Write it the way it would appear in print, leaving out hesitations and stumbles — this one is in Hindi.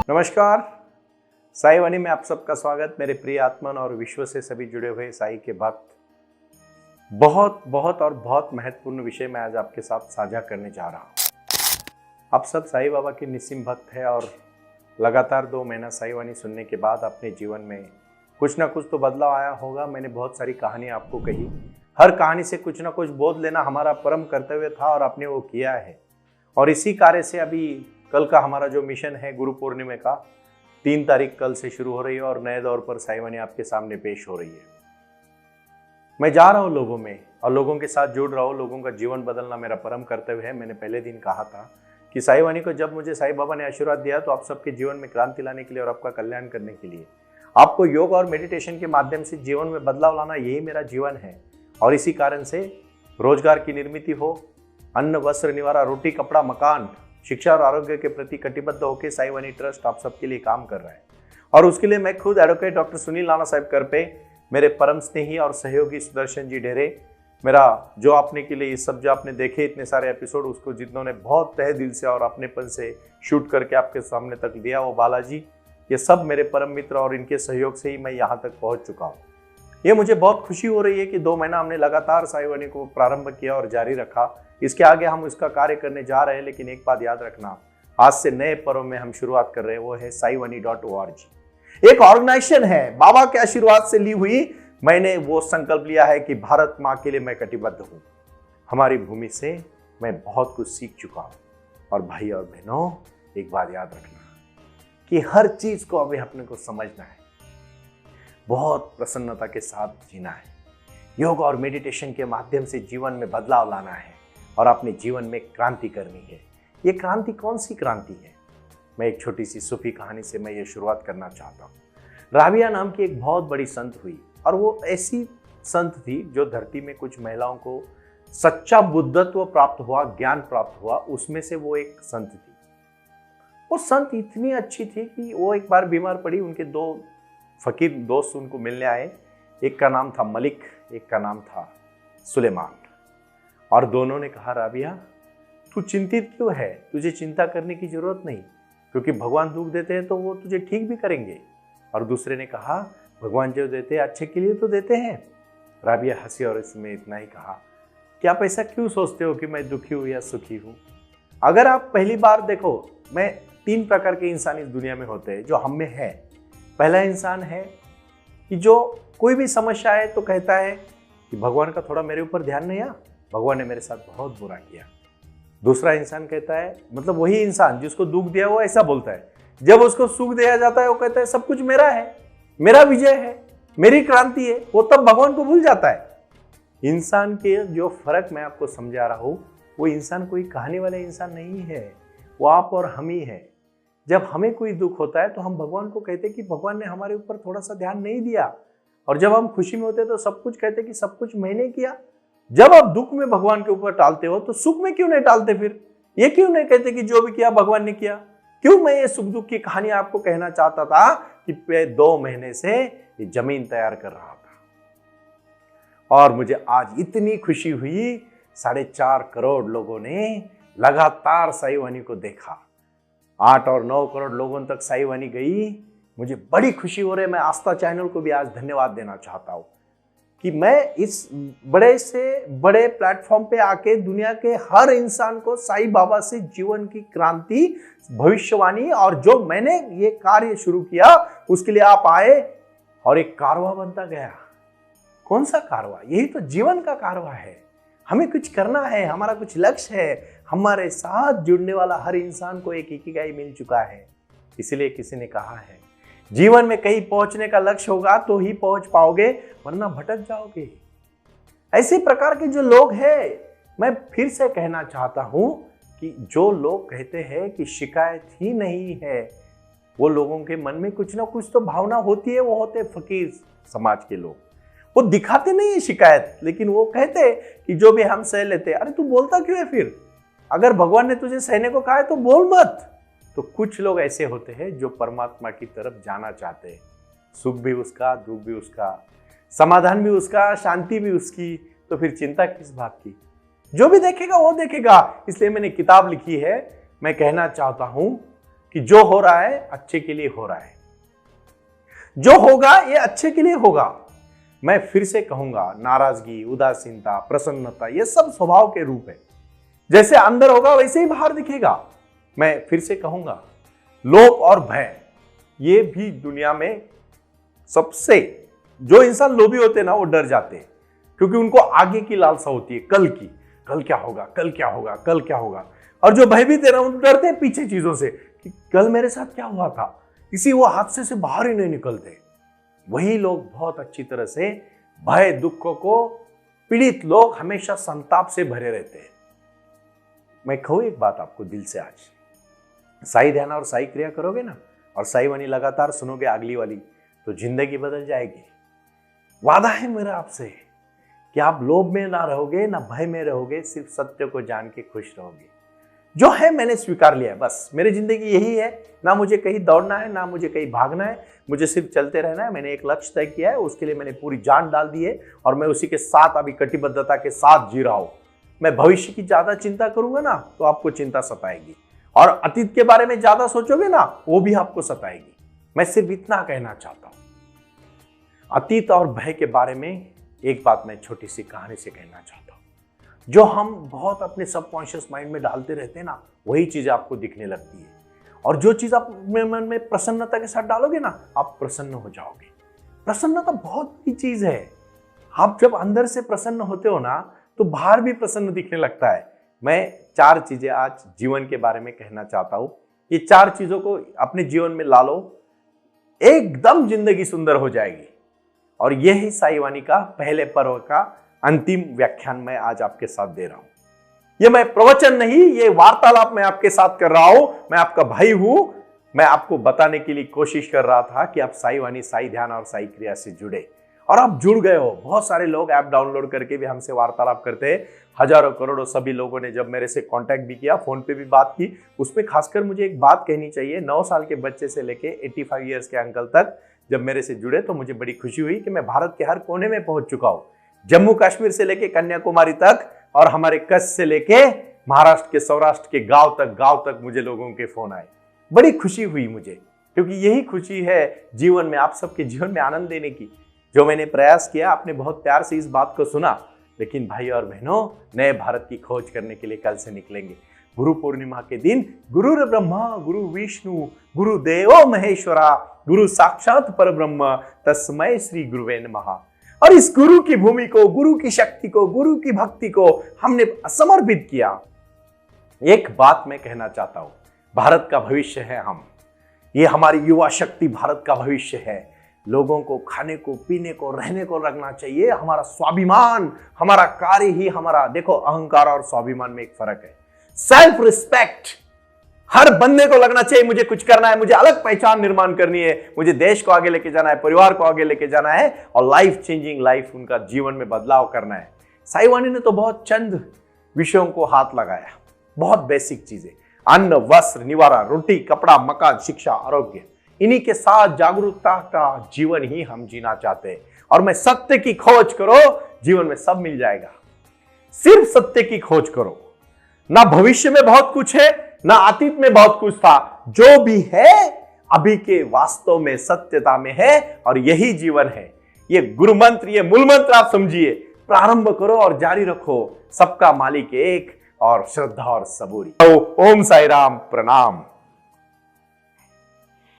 नमस्कार। साई वाणी में आप सबका स्वागत। मेरे प्रिय आत्मन और विश्व से सभी जुड़े हुए साई के भक्त, बहुत महत्वपूर्ण विषय मैं आज आपके साथ साझा करने जा रहा हूँ। आप सब साई बाबा के निस्सिम भक्त हैं और लगातार 2 महीना साई वाणी सुनने के बाद अपने जीवन में कुछ ना कुछ तो बदलाव आया होगा। मैंने बहुत सारी कहानी आपको कही, हर कहानी से कुछ ना कुछ बोध लेना हमारा परम कर्तव्य था और आपने वो किया है। और इसी कार्य से अभी कल का हमारा जो मिशन है गुरु पूर्णिमा का 3 तारीख कल से शुरू हो रही है और नए दौर पर साई वाणी आपके सामने पेश हो रही है। मैं जा रहा हूँ लोगों में और लोगों के साथ जुड़ रहा हूँ। लोगों का जीवन बदलना मेरा परम कर्तव्य है। मैंने पहले दिन कहा था कि साई वाणी को जब मुझे साई बाबा ने आशीर्वाद दिया तो आप सबके जीवन में क्रांति लाने के लिए और आपका कल्याण करने के लिए, आपको योग और मेडिटेशन के माध्यम से जीवन में बदलाव लाना, यही मेरा जीवन है। और इसी कारण से रोजगार की निर्मित हो, अन्न वस्त्र निवारा, रोटी कपड़ा मकान, शिक्षा और आरोग्य के प्रति कटिबद्ध होकर साई वाणी ट्रस्ट आप सबके लिए काम कर रहा है। और उसके लिए मैं खुद एडवोकेट डॉक्टर सुनील नाना साहब करपे, मेरे परम स्नेही और सहयोगी सुदर्शन जी ढेरे, मेरा जो आपने के लिए ये सब जो आपने देखे इतने सारे एपिसोड, उसको जिन्होंने बहुत तहे दिल से और अपनेपन से शूट करके आपके सामने तक दिया, वो बालाजी, ये सब मेरे परम मित्र और इनके सहयोग से ही मैं यहाँ तक पहुँच चुका हूँ। ये मुझे बहुत खुशी हो रही है कि 2 महीना हमने लगातार साई वाणी को प्रारंभ किया और जारी रखा। इसके आगे हम इसका कार्य करने जा रहे हैं, लेकिन एक बात याद रखना, आज से नए पर्व में हम शुरुआत कर रहे हैं, वो है saiwani.org। एक ऑर्गेनाइजेशन है, बाबा के आशीर्वाद से ली हुई। मैंने वो संकल्प लिया है कि भारत माँ के लिए मैं कटिबद्ध हूँ। हमारी भूमि से मैं बहुत कुछ सीख चुका हूँ। और भाई और बहनों, एक बात याद रखना कि हर चीज को अभी अपने को समझना है, बहुत प्रसन्नता के साथ जीना है, योग और मेडिटेशन के माध्यम से जीवन में बदलाव लाना है और अपने जीवन में क्रांति करनी है। ये क्रांति कौन सी क्रांति है? मैं एक छोटी सी सूफी कहानी से मैं ये शुरुआत करना चाहता हूँ। राबिया नाम की एक बहुत बड़ी संत हुई और वो ऐसी संत थी जो धरती में कुछ महिलाओं को सच्चा बुद्धत्व प्राप्त हुआ, ज्ञान प्राप्त हुआ, उसमें से वो एक संत थी। वो संत इतनी अच्छी थी कि वो एक बार बीमार पड़ी। उनके 2 फकीर दोस्त उनको मिलने आए। एक का नाम था मलिक, एक का नाम था सुलेमान। और दोनों ने कहा, राबिया तू चिंतित क्यों है? तुझे चिंता करने की जरूरत नहीं, क्योंकि भगवान दुख देते हैं तो वो तुझे ठीक भी करेंगे। और दूसरे ने कहा, भगवान जो देते हैं अच्छे के लिए तो देते हैं। राबिया हंसी और इसमें इतना ही कहा कि आप ऐसा क्यों सोचते हो कि मैं दुखी हूँ या सुखी हूँ? अगर आप पहली बार देखो, मैं 3 प्रकार के इंसान इस दुनिया में होते हैं जो हम में है। पहला इंसान है कि जो कोई भी समस्या है तो कहता है कि भगवान का थोड़ा मेरे ऊपर ध्यान नहीं आया, भगवान ने मेरे साथ बहुत बुरा किया। दूसरा इंसान कहता है, मतलब वही इंसान जिसको दुख दिया वो ऐसा बोलता है, जब उसको सुख दिया जाता है वो कहता है सब कुछ मेरा है, मेरा विजय है, मेरी क्रांति है। वो तब भगवान को भूल जाता है। इंसान के जो फर्क मैं आपको समझा रहा हूं, वो इंसान कोई कहानी वाले इंसान नहीं है, वो आप और हम ही है। जब हमें कोई दुख होता है तो हम भगवान को कहते कि भगवान ने हमारे ऊपर थोड़ा सा ध्यान नहीं दिया। और जब हम खुशी में होते तो सब कुछ कहते कि सब कुछ मैंने किया। जब आप दुख में भगवान के ऊपर टालते हो तो सुख में क्यों नहीं टालते? फिर ये क्यों नहीं कहते कि जो भी किया भगवान ने किया? क्यों मैं ये सुख दुख की कहानी आपको कहना चाहता था कि 2 महीने से ये जमीन तैयार कर रहा था और मुझे आज इतनी खुशी हुई। 4.5 करोड़ लोगों ने लगातार साई वाणी को देखा। 8 और 9 करोड़ लोगों तक साई वाणी गई। मुझे बड़ी खुशी हो रही है। मैं आस्था चैनल को भी आज धन्यवाद देना चाहता हूँ कि मैं इस बड़े से बड़े प्लेटफॉर्म पे आके दुनिया के हर इंसान को साई बाबा से जीवन की क्रांति, भविष्यवाणी और जो मैंने ये कार्य शुरू किया उसके लिए आप आए और एक कारवा बनता गया। कौन सा कारवा? यही तो जीवन का कारवा है। हमें कुछ करना है, हमारा कुछ लक्ष्य है। हमारे साथ जुड़ने वाला हर इंसान को एक इकिगाई मिल चुका है। इसलिए किसी ने कहा है, जीवन में कहीं पहुंचने का लक्ष्य होगा तो ही पहुंच पाओगे, वरना भटक जाओगे। ऐसे प्रकार के जो लोग हैं, मैं फिर से कहना चाहता हूं कि जो लोग कहते हैं कि शिकायत ही नहीं है, वो लोगों के मन में कुछ ना कुछ तो भावना होती है। वो होते फकीर समाज के लोग। वो दिखाते नहीं है शिकायत, लेकिन वो कहते कि जो भी हम सह लेते। अरे तू बोलता क्यों है फिर? अगर भगवान ने तुझे सहने को कहा है तो बोल मत। तो कुछ लोग ऐसे होते हैं जो परमात्मा की तरफ जाना चाहते हैं। सुख भी उसका, दुख भी उसका, समाधान भी उसका, शांति भी उसकी, तो फिर चिंता किस बात की? जो भी देखेगा वो देखेगा। इसलिए मैंने किताब लिखी है। मैं कहना चाहता हूं कि जो हो रहा है अच्छे के लिए हो रहा है, जो होगा ये अच्छे के लिए होगा। मैं फिर से कहूंगा, नाराजगी, उदासीनता, प्रसन्नता ये सब स्वभाव के रूप है। जैसे अंदर होगा वैसे ही बाहर दिखेगा। मैं फिर से कहूंगा, लोभ और भय ये भी दुनिया में सबसे, जो इंसान लोभी होते हैं ना वो डर जाते हैं, क्योंकि उनको आगे की लालसा होती है, कल की, कल क्या होगा, कल क्या होगा, कल क्या होगा। और जो भयभीत है ना वो डरते हैं पीछे चीजों से कि कल मेरे साथ क्या हुआ था, इसी वो हादसे से बाहर ही नहीं निकलते। वही लोग बहुत अच्छी तरह से भय दुखों को पीड़ित लोग हमेशा संताप से भरे रहते हैं। मैं कहूं एक बात आपको दिल से, आज साई ध्यान और साई क्रिया करोगे ना, और साई वाणी लगातार सुनोगे अगली वाली, तो जिंदगी बदल जाएगी। वादा है मेरा आपसे कि आप लोभ में ना रहोगे, ना भय में रहोगे, सिर्फ सत्य को जान के खुश रहोगे। जो है मैंने स्वीकार लिया है, बस मेरी जिंदगी यही है। ना मुझे कहीं दौड़ना है, ना मुझे कहीं भागना है, मुझे सिर्फ चलते रहना है। मैंने एक लक्ष्य तय किया है, उसके लिए मैंने पूरी जान डाल दी है और मैं उसी के साथ अभी कटिबद्धता के साथ जी रहा हूं। मैं भविष्य की ज्यादा चिंता करूंगा ना तो आपको चिंता सताएगी, और अतीत के बारे में ज्यादा सोचोगे ना वो भी आपको सताएगी। मैं सिर्फ इतना कहना चाहता हूं। अतीत और भय के बारे में एक बात मैं छोटी सी कहानी से कहना चाहता हूं। जो हम बहुत अपने सबकॉन्शियस माइंड में डालते रहते हैं ना, वही चीजें आपको दिखने लगती है। और जो चीज आप अपने मन में प्रसन्नता के साथ डालोगे ना, आप प्रसन्न हो जाओगे। प्रसन्नता बहुत बड़ी चीज है। आप जब अंदर से प्रसन्न होते हो ना तो बाहर भी प्रसन्न दिखने लगता है। मैं 4 चीजें आज जीवन के बारे में कहना चाहता हूं। ये 4 चीजों को अपने जीवन में ला लो, एकदम जिंदगी सुंदर हो जाएगी। और यही साई वाणी का पहले पर्व का अंतिम व्याख्यान मैं आज आपके साथ दे रहा हूं। ये मैं प्रवचन नहीं, ये वार्तालाप मैं आपके साथ कर रहा हूं। मैं आपका भाई हूं। मैं आपको बताने के लिए कोशिश कर रहा था कि आप साई वाणी, साई ध्यान और साई क्रिया से जुड़े, और आप जुड़ गए हो। बहुत सारे लोग ऐप डाउनलोड करके भी हमसे वार्तालाप करते हैं। हजारों करोड़ों सभी लोगों ने जब मेरे से कांटेक्ट भी किया, फोन पे भी बात की। उसमें खासकर मुझे एक बात कहनी चाहिए, 9 साल के बच्चे से लेके 85 ईयर्स के अंकल तक जब मेरे से जुड़े तो मुझे बड़ी खुशी हुई कि मैं भारत के हर कोने में पहुंच चुका हूं। जम्मू कश्मीर से लेके कन्याकुमारी तक, और हमारे कच्छ से लेके महाराष्ट्र के, सौराष्ट्र के गांव तक मुझे लोगों के फोन आए। बड़ी खुशी हुई मुझे, क्योंकि यही खुशी है जीवन में, आप सबके जीवन में आनंद देने की। जो मैंने प्रयास किया, आपने बहुत प्यार से इस बात को सुना। लेकिन भाई और बहनों, नए भारत की खोज करने के लिए कल से निकलेंगे। गुरु पूर्णिमा के दिन गुरुर ब्रह्मा गुरु विष्णु गुरु देवो महेश्वरा गुरु साक्षात परब्रह्म तस्मै श्री गुरुवे नमः। और इस गुरु की भूमि को, गुरु की शक्ति को, गुरु की भक्ति को हमने समर्पित किया। एक बात मैं कहना चाहता हूं, भारत का भविष्य है हम। ये हमारी युवा शक्ति भारत का भविष्य है। लोगों को खाने को, पीने को, रहने को रखना चाहिए। हमारा स्वाभिमान, हमारा कार्य ही हमारा, देखो अहंकार और स्वाभिमान में एक फर्क है। सेल्फ रिस्पेक्ट हर बंदे को लगना चाहिए, मुझे कुछ करना है, मुझे अलग पहचान निर्माण करनी है, मुझे देश को आगे लेके जाना है, परिवार को आगे लेके जाना है, और लाइफ चेंजिंग लाइफ, उनका जीवन में बदलाव करना है। साई वाणी ने तो बहुत चंद विषयों को हाथ लगाया, बहुत बेसिक चीजें, अन्न, वस्त्र, निवारा, रोटी, कपड़ा, मकान, शिक्षा, आरोग्य। इन्हीं के साथ जागरूकता का जीवन ही हम जीना चाहते हैं। और मैं सत्य की खोज करो, जीवन में सब मिल जाएगा। सिर्फ सत्य की खोज करो। ना भविष्य में बहुत कुछ है, ना अतीत में बहुत कुछ था। जो भी है अभी के वास्तव में सत्यता में है, और यही जीवन है। ये गुरु मंत्र, ये मूल मंत्र आप समझिए, प्रारंभ करो और जारी रखो। सबका मालिक एक, और श्रद्धा और सबूरी। ओम साई राम, प्रणाम।